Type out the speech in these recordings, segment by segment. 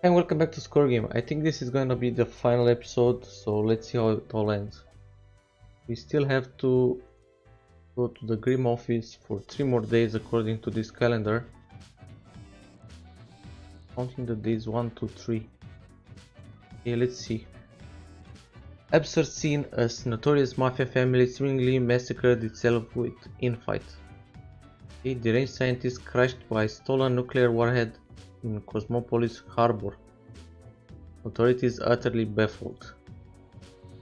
And welcome back to Score Game. I think this is going to be the final episode, so let's see how it all ends. We still have to go to the Grim office for 3 more days according to this calendar. Counting the days 1, 2, 3. Okay, let's see. Absurd scene as notorious mafia family seemingly massacred itself with infight. A deranged scientist crashed by stolen nuclear warhead in Cosmopolis harbor. Authorities utterly baffled.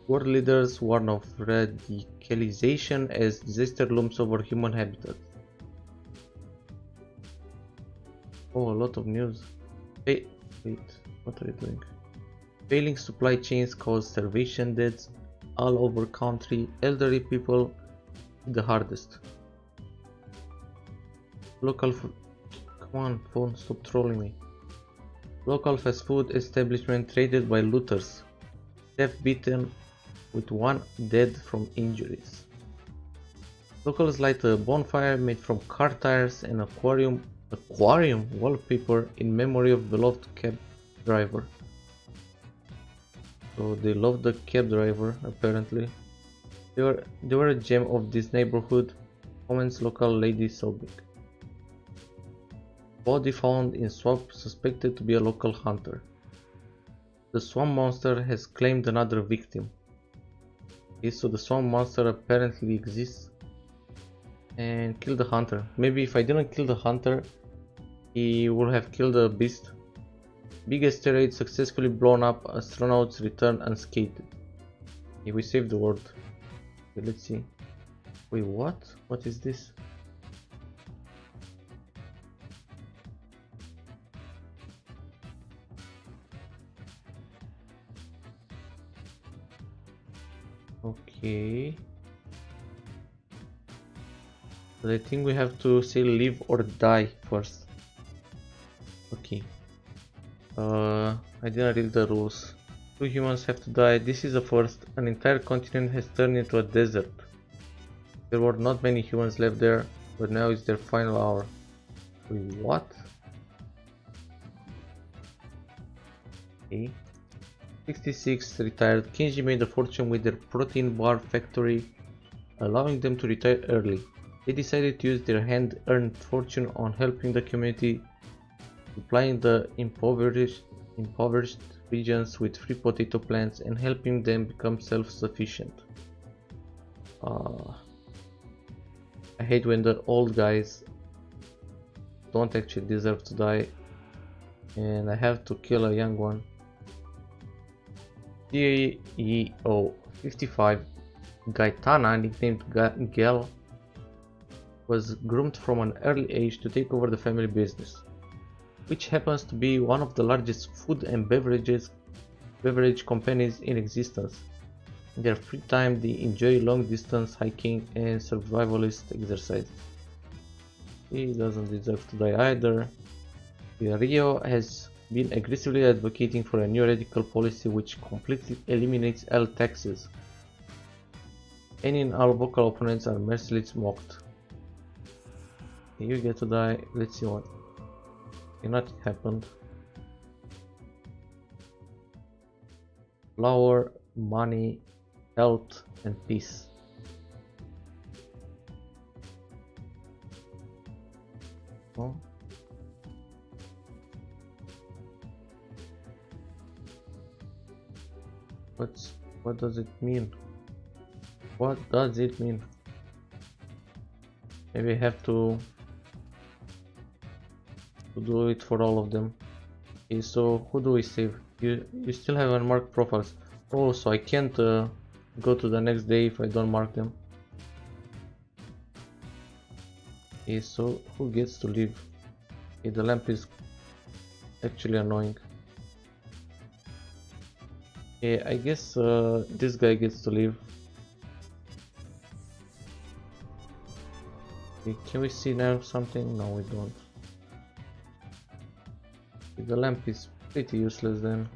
World leaders warn of radicalization as disaster looms over human habitat. Oh, a lot of news. Hey, wait, what are you doing? Failing supply chains cause starvation deaths all over country. Elderly people the hardest. Local food. Come on, phone, stop trolling me. Local fast food establishment raided by looters. Chef beaten with 1 dead from injuries. Locals light a bonfire made from car tires and aquarium wallpaper in memory of beloved cab driver. So they love the cab driver apparently. They were a gem of this neighborhood, comments local lady sobbing. Body found in swamp suspected to be a local hunter. The swamp monster has claimed another victim. Okay, so the swamp monster apparently exists and killed the hunter. Maybe if I didn't kill the hunter, he would have killed the beast. Big asteroid successfully blown up, astronauts return unscathed. Okay, we saved the world. Okay, let's see. Wait, what? What is this? Okay. But I think we have to say live or die first. Okay. I didn't read the rules. 2 humans have to die. This is the first. An entire continent has turned into a desert. There were not many humans left there, but now it's their final hour. Wait, what? Okay. 66 retired. Kenji made a fortune with their protein bar factory, allowing them to retire early. They decided to use their hand-earned fortune on helping the community, supplying the impoverished regions with free potato plants and helping them become self-sufficient. I hate when the old guys don't actually deserve to die and I have to kill a young one. CEO 55 Gaetana, nicknamed Gel, was groomed from an early age to take over the family business, which happens to be one of the largest food and beverage companies in existence. In their free time, they enjoy long-distance hiking and survivalist exercise. He doesn't deserve to die either. Rio has been aggressively advocating for a new radical policy which completely eliminates all taxes. Any and all vocal opponents are mercilessly mocked. You get to die. Let's see what. Nothing happened. Flower, money, health, and peace. Oh. What does it mean? What does it mean? Maybe I have to do it for all of them. Okay, so who do we save? You still have unmarked profiles. Oh, so I can't go to the next day if I don't mark them. Okay, so who gets to leave? Okay, the lamp is actually annoying. Okay, I guess this guy gets to leave. Okay, can we see now something? No, we don't. Okay, the lamp is pretty useless then.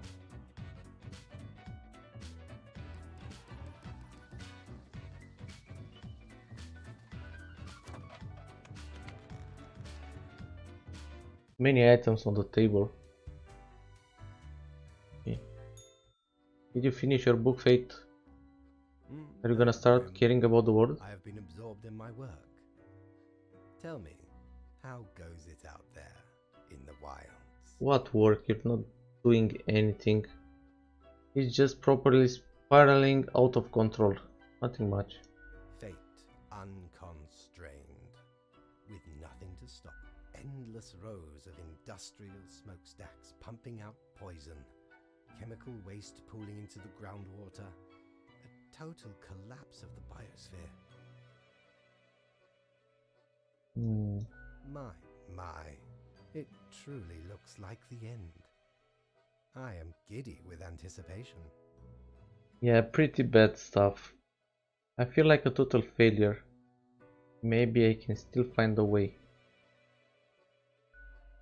Many items on the table. Okay. Did you finish your book, Fate? Are you gonna start caring about the world? I have been absorbed in my work. Tell me, how goes it out there in the wilds? What work? You're not doing anything. It's just properly spiraling out of control. Nothing much. Fate unconstrained, with nothing to stop. Endless rows of industrial smokestacks pumping out poison, chemical waste pooling into the groundwater, a total collapse of the biosphere. My, it truly looks like the end. I am giddy with anticipation. Yeah, pretty bad stuff. I feel like a total failure. Maybe I can still find a way.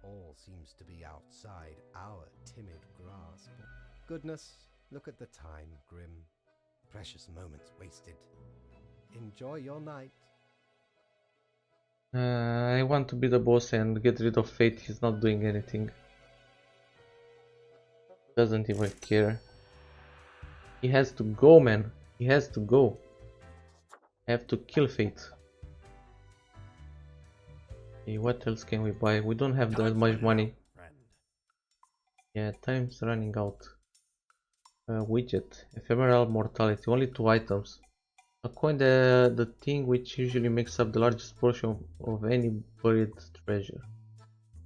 All seems to be outside our timid grasp. Goodness, look at the time, Grim. Precious moments wasted. Enjoy your night. I want to be the boss and get rid of Fate. He's not doing anything. Doesn't even care. He has to go, man. He has to go. I have to kill Fate. Okay, what else can we buy? We don't have that much money. Yeah, time's running out. Widget. Ephemeral mortality. Only 2 items. A coin, the thing which usually makes up the largest portion of any buried treasure.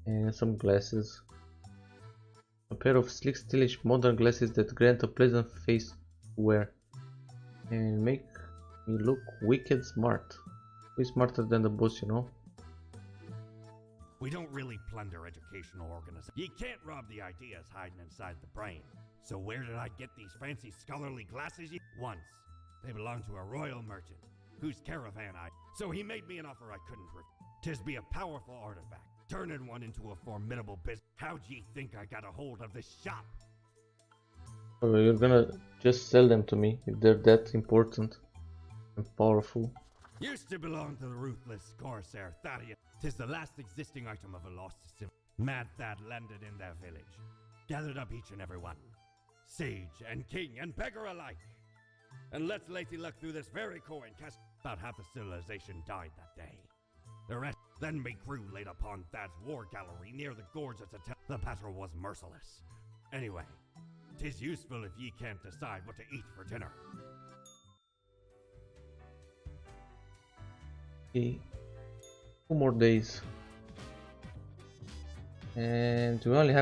And some glasses. A pair of sleek, stylish modern glasses that grant a pleasant face to wear. And make me look wicked smart. Way smarter than the boss, you know. We don't really plunder educational organizations. You can't rob the ideas hiding inside the brain. So where did I get these fancy scholarly glasses? Once. They belonged to a royal merchant, whose caravan So he made me an offer I couldn't refuse. 'Tis be a powerful artifact, turning one into a formidable business. How'd ye think I got a hold of this shop? Oh, you're gonna just sell them to me if they're that important and powerful. Used to belong to the ruthless corsair Thaddeus. 'Tis the last existing item of a lost civil. Mad Thad landed in their village, gathered up each and every one, sage and king and beggar alike. And let's Lady look through this very coin cast. About half the civilization died that day. The rest, then me crew laid upon Thad's war gallery near the gorge at the battle was merciless. Anyway, 'tis useful if ye can't decide what to eat for dinner. Okay. 2 more days. And we only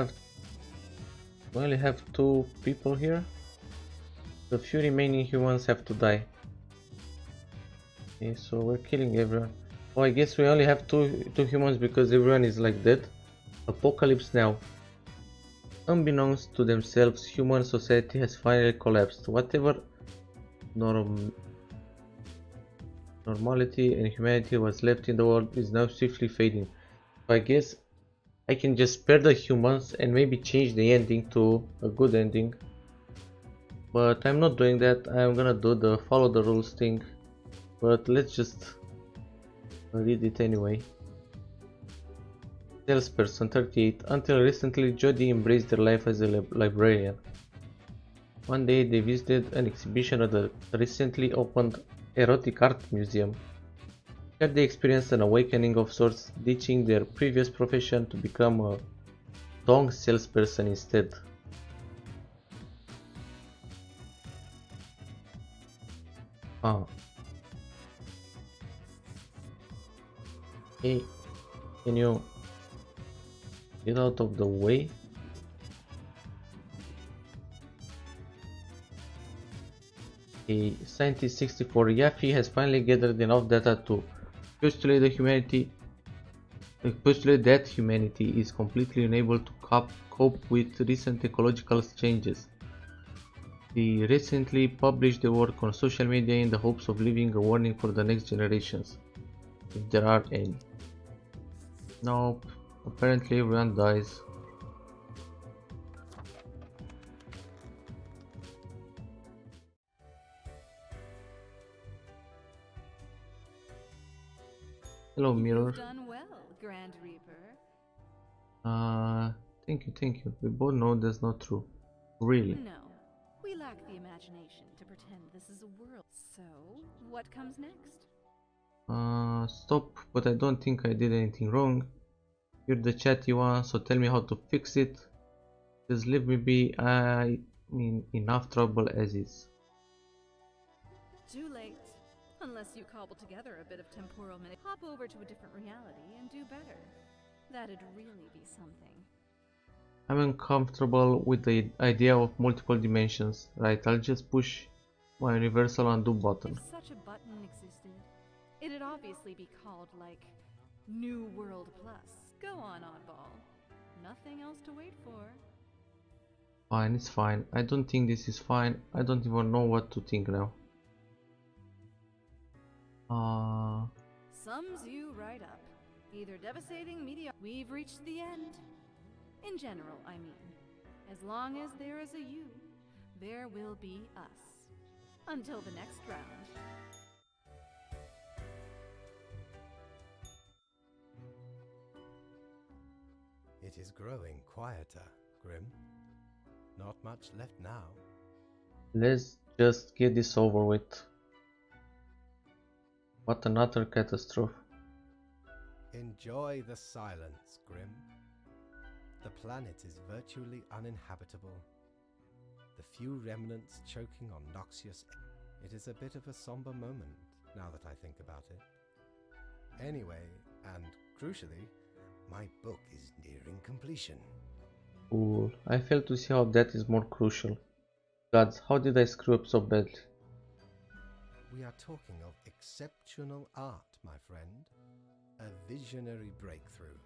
have 2 people here. The few remaining humans have to die. Okay, so we're killing everyone. Oh, I guess we only have two humans because everyone is like dead. Apocalypse now. Unbeknownst to themselves, human society has finally collapsed. Whatever normality and humanity was left in the world is now swiftly fading. So I guess I can just spare the humans and maybe change the ending to a good ending. But I'm not doing that. I'm gonna do the follow the rules thing. But let's just read it anyway. Salesperson 38. Until recently, Jody embraced their life as a librarian. One day they visited an exhibition at the recently opened Erotic Art Museum. Here they experienced an awakening of sorts, ditching their previous profession to become a dong salesperson instead. Okay, can you get out of the way? A scientist 64 Yaffe has finally gathered enough data to postulate that humanity is completely unable to cope with recent ecological changes. He recently published the work on social media in the hopes of leaving a warning for the next generations, if there are any. Nope, apparently everyone dies. Hello, Mirror. You've done well, Grand Reaper. Thank you. We both know that's not true. Really? No, we lack the imagination to pretend this is a world. So, what comes next? Stop, but I don't think I did anything wrong. You're the chatty one, so tell me how to fix it. Just leave me be, I'm in enough trouble as is. Too late. Unless you cobble together a bit of temporal hop over to a different reality and do better. That'd really be something. I'm uncomfortable with the idea of multiple dimensions. Right, I'll just push my universal undo button. If such a button existed, it'd obviously be called, like, New World Plus. Go on, oddball. Nothing else to wait for. Fine, it's fine. I don't think this is fine. I don't even know what to think now. Sums you right up. Either devastating, we've reached the end. In general, I mean. As long as there is a you, there will be us. Until the next round. It is growing quieter, Grim. Not much left now. Let's just get this over with. What another catastrophe. Enjoy the silence, Grim. The planet is virtually uninhabitable. The few remnants choking on noxious air. It is a bit of a somber moment, now that I think about it. Anyway, and crucially, my book is nearing completion. Cool. I fail to see how that is more crucial. Gods, how did I screw up so badly? We are talking of exceptional art, my friend. A visionary breakthrough.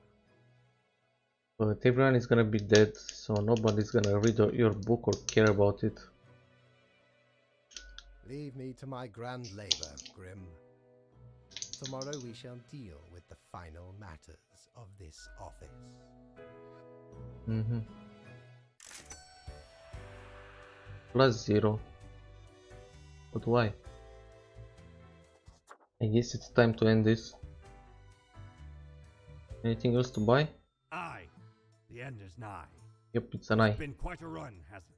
But everyone is gonna be dead, so nobody's gonna read your book or care about it. Leave me to my grand labor, Grim. Tomorrow we shall deal with the final matters of this office. +0. But why? I guess it's time to end this. Anything else to buy? Aye, the end is nigh. Yep, it's an eye. It's been quite a run, hasn't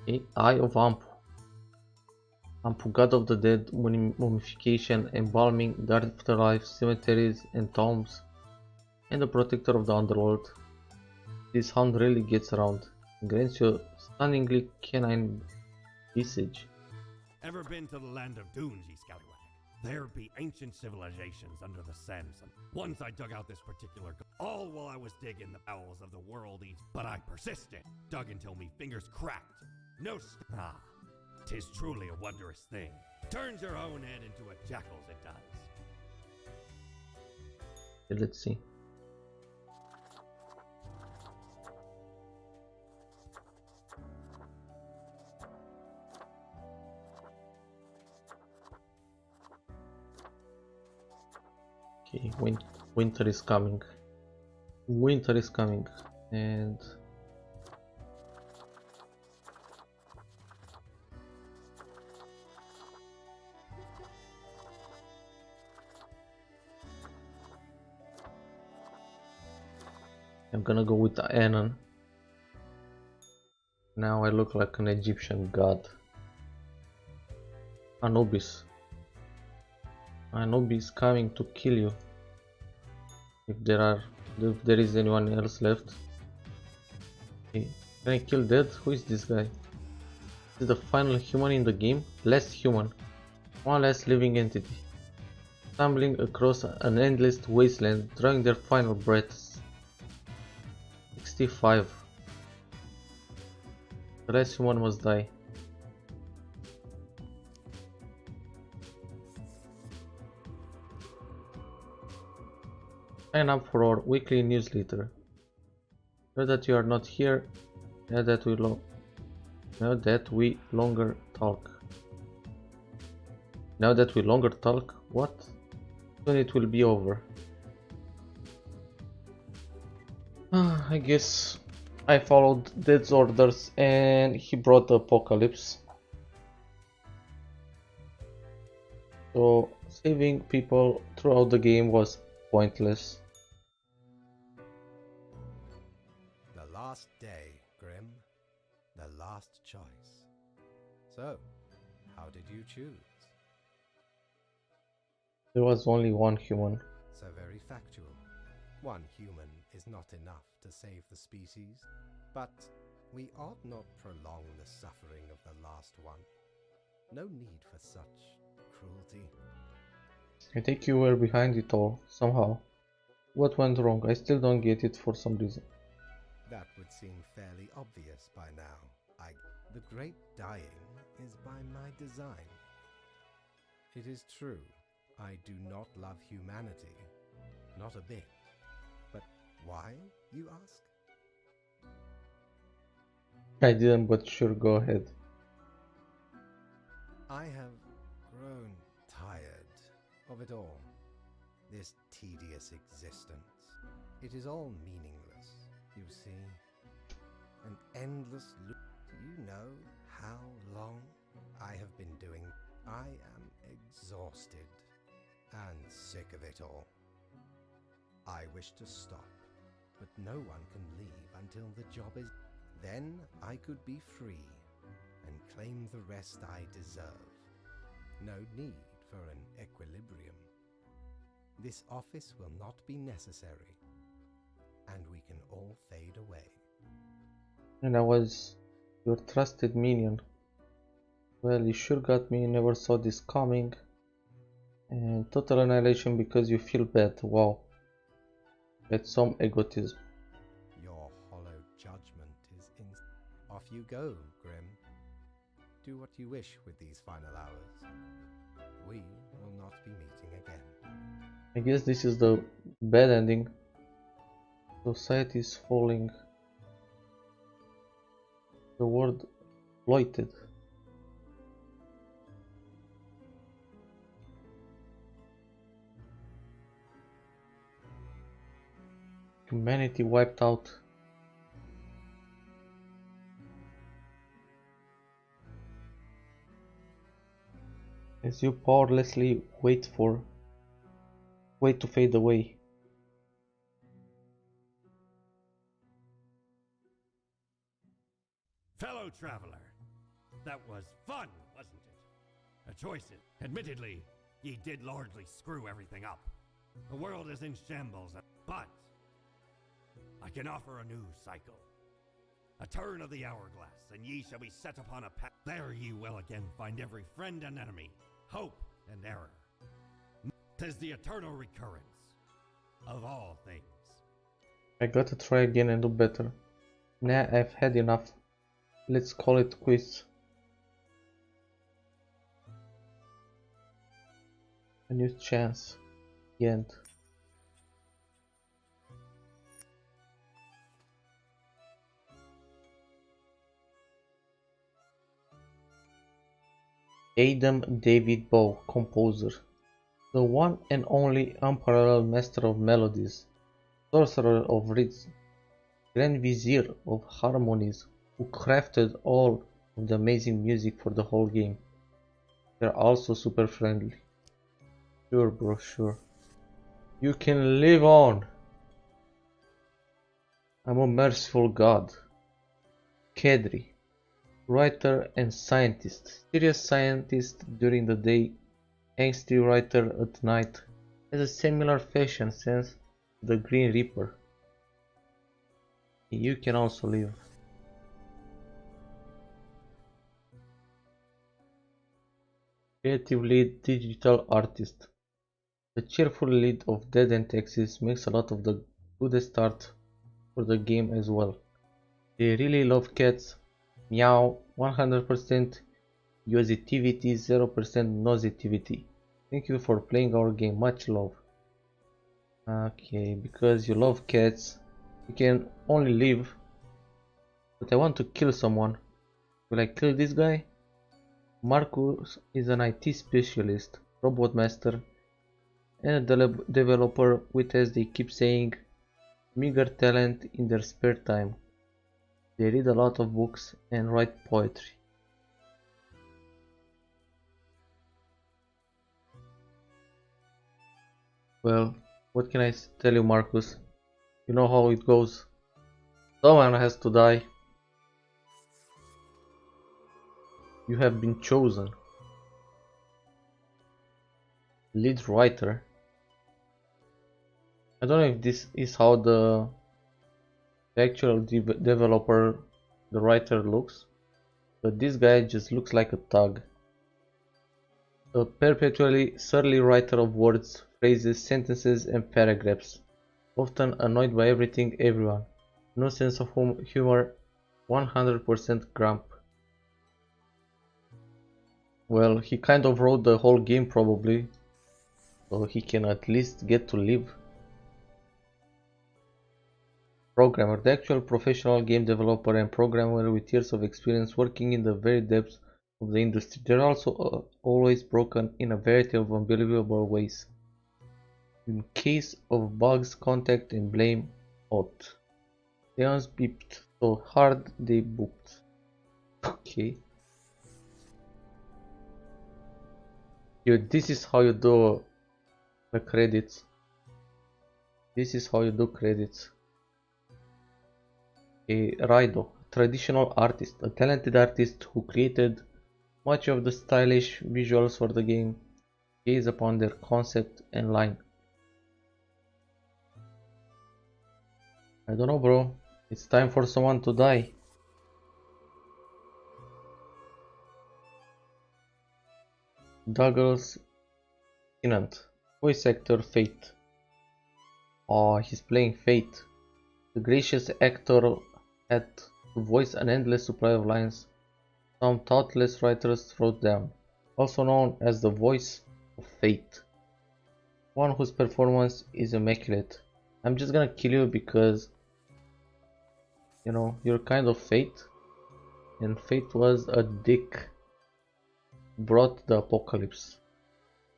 it? Okay, Eye of Ampu. Ampu, God of the Dead, mummification, embalming, the afterlife, cemeteries and tombs, and the protector of the underworld. This hound really gets around. Grants you stunningly canine visage. Ever been to the land of dunes, ye scallywag? There be ancient civilizations under the sands. Once I dug out this particular all while I was digging the bowels of the world but I persisted. Dug until me fingers cracked. No tis truly a wondrous thing. Turns your own head into a jackal's, it does. Okay, let's see. Okay, winter is coming. Winter is coming, and I'm gonna go with Anon. Now I look like an Egyptian god. Anubis. Anubis coming to kill you. If there is anyone else left. Okay. Can I kill Dead? Who is this guy? Is the final human in the game? Last human. One last living entity. Stumbling across an endless wasteland, drawing their final breaths. 65. The last human must die. Sign up for our weekly newsletter. Now that you are not here, now that we longer talk. Now that we longer talk, what? Soon it will be over. I guess I followed Dead's orders and he brought the apocalypse. So saving people throughout the game was pointless. last day, Grim. The last choice. So, how did you choose? There was only one human. So very factual. One human is not enough to save the species, but we ought not prolong the suffering of the last one. No need for such cruelty. I think you were behind it all, somehow. What went wrong? I still don't get it for some reason. That would seem fairly obvious by now. The great dying is by my design. It is true, I do not love humanity. Not a bit. But why, you ask? I didn't, but sure, go ahead. I have grown tired of it all. This tedious existence. It is all meaningless, you see. An endless loop. Do you know how long I have been doing? I am exhausted and sick of it all. I wish to stop, but no one can leave until the job is. Then I could be free and claim the rest I deserve. No need for an equilibrium. This office will not be necessary, and we can all fade away. And I was your trusted minion. Well, you sure got me, never saw this coming. And total annihilation because you feel bad, wow. That's some egotism. Your hollow judgment is in. Off you go, Grim. Do what you wish with these final hours. We will not be meeting again. I guess this is the bad ending. Society is falling. The world exploited. Humanity wiped out. As you powerlessly wait to fade away. Fellow traveler, that was fun, wasn't it? A choices. Admittedly, ye did largely screw everything up. The world is in shambles, but I can offer a new cycle. A turn of the hourglass, and ye shall be set upon a path. There ye will again find every friend and enemy, hope and error. 'Tis the eternal recurrence of all things. I gotta try again and do better. Nah, I've had enough. Let's call it quits. A new chance. The end. Adam David Bowie, composer. The one and only unparalleled master of melodies, sorcerer of rhythms, grand vizier of harmonies, who crafted all of the amazing music for the whole game. They're also super friendly. Sure bro, sure. You can live on. I'm a merciful god. Kedri, writer and scientist. Serious scientist during the day, angsty writer at night. Has a similar fashion sense to the Green Reaper. You can also live. Creative lead digital artist. The cheerful lead of Dead End Texas makes a lot of the good start for the game as well. They really love cats. Meow, 100% positivity, 0% nosivity. Thank you for playing our game, much love. Okay, because you love cats, you can only live. But I want to kill someone. Will I kill this guy? Marcus is an IT specialist, robot master, and a developer with, as they keep saying, meager talent in their spare time. They read a lot of books and write poetry. Well, what can I tell you, Marcus? You know how it goes. Someone has to die. You have been chosen. Lead writer. I don't know if this is how the actual developer, the writer looks, but this guy just looks like a thug. A perpetually surly writer of words, phrases, sentences and paragraphs, often annoyed by everything, everyone. No sense of humor, 100% grump. Well, he kind of wrote the whole game probably, so he can at least get to live. Programmer, the actual professional game developer and programmer with years of experience working in the very depths of the industry. They're also always broken in a variety of unbelievable ways. In case of bugs, contact and blame out. They unbeeped so hard they booked. Okay. Dude, this is how you do the credits. This is how you do credits. Raido, traditional artist, a talented artist who created much of the stylish visuals for the game. Gaze upon their concept and line. I don't know, bro. It's time for someone to die. Douglas Tennant, voice actor Fate. Oh, he's playing Fate. The gracious actor had to voice an endless supply of lines some thoughtless writers wrote down, also known as the voice of Fate. One whose performance is immaculate. I'm just gonna kill you because, you know, you're kind of Fate, and Fate was a dick. Brought the apocalypse.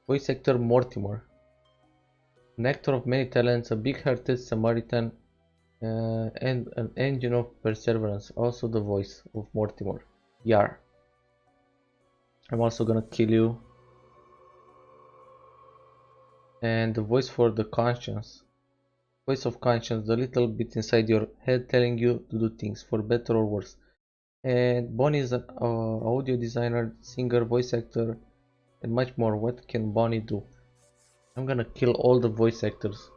Voice actor Mortimer. An actor of many talents, a big-hearted Samaritan, and an engine of perseverance. Also the voice of Mortimer. Yar. I'm also gonna kill you. And the voice for the conscience. Voice of conscience, the little bit inside your head telling you to do things for better or worse. And Bonnie is an audio designer, singer, voice actor, and much more. What can Bonnie do? I'm gonna kill all the voice actors.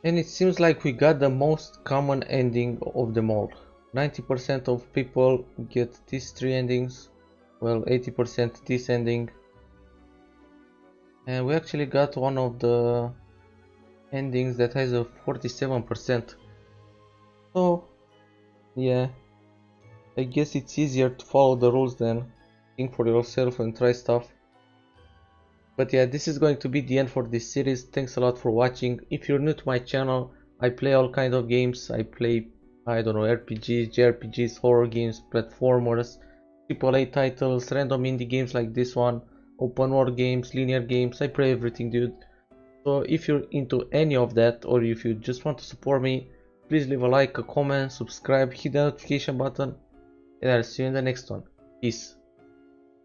And it seems like we got the most common ending of them all. 90% of people get these three endings. Well, 80% this ending. And we actually got one of the endings that has a 47%. So, yeah. I guess it's easier to follow the rules than think for yourself and try stuff. But yeah, this is going to be the end for this series. Thanks a lot for watching. If you're new to my channel, I play all kinds of games. I play, I don't know, RPGs, JRPGs, horror games, platformers, AAA titles, random indie games like this one, open world games, linear games. I play everything, dude. So if you're into any of that, or if you just want to support me, please leave a like, a comment, subscribe, hit the notification button, and I'll see you in the next one. Peace.